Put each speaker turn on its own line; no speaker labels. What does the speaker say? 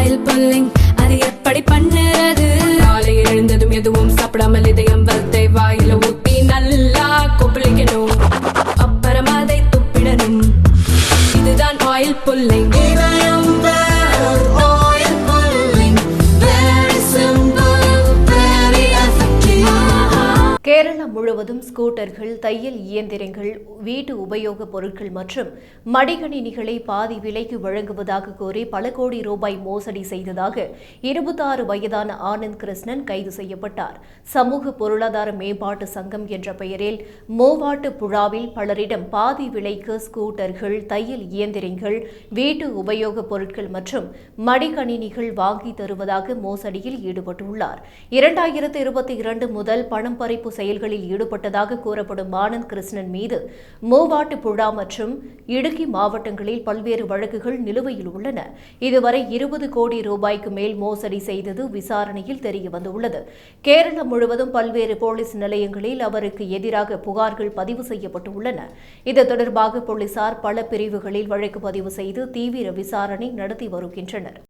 Oil pulling அது எப்படி பண்ணுறது? காலையில் எழுந்ததும் எதுவும் சாப்பிடாமல் இதயம் வளர்த்தை வாயில ஊத்தி நல்லா கொப்பளிக்கணும், அப்புறம் அதை துப்பிடணும். இதுதான் ஆயில் புல்லிங்.
கேரளா முழுவதும் ஸ்கூட்டர்கள், தையல் இயந்திரங்கள், வீட்டு உபயோகப் பொருட்கள் மற்றும் மடிக்கணினிகளை பாதி விலைக்கு வழங்குவதாக கூறி பல கோடி ரூபாய் மோசடி செய்ததாக 26 வயதான ஆனந்த் கிருஷ்ணன் கைது செய்யப்பட்டார். சமூக பொருளாதார மேம்பாட்டு சங்கம் என்ற பெயரில் மூவாட்டு புழாவில் பலரிடம் பாதி விலைக்கு ஸ்கூட்டர்கள், தையல் இயந்திரங்கள், வீட்டு உபயோகப் பொருட்கள் மற்றும் மடிக்கணினிகள் வாங்கி தருவதாக மோசடியில் ஈடுபட்டுள்ளார். 2022 முதல் பணம் பறிப்பு செயல்களில் ஈடுபட்டதாக கூறப்படும் ஆனந்த் கிருஷ்ணன் மீது மூவாட்டு புழா மற்றும் இடுக்கி மாவட்டங்களில் பல்வேறு வழக்குகள் நிலுவையில் உள்ளன. இதுவரை 20 கோடி ரூபாய்க்கு மேல் மோசடி செய்தது விசாரணையில் தெரியவந்துள்ளது. கேரளம் முழுவதும் பல்வேறு போலீஸ் நிலையங்களில் அவருக்கு எதிராக புகார்கள் பதிவு செய்யப்பட்டுள்ளன. இது தொடர்பாக போலீசார் பல பிரிவுகளில் வழக்கு பதிவு செய்து தீவிர விசாரணை நடத்தி வருகின்றனர்.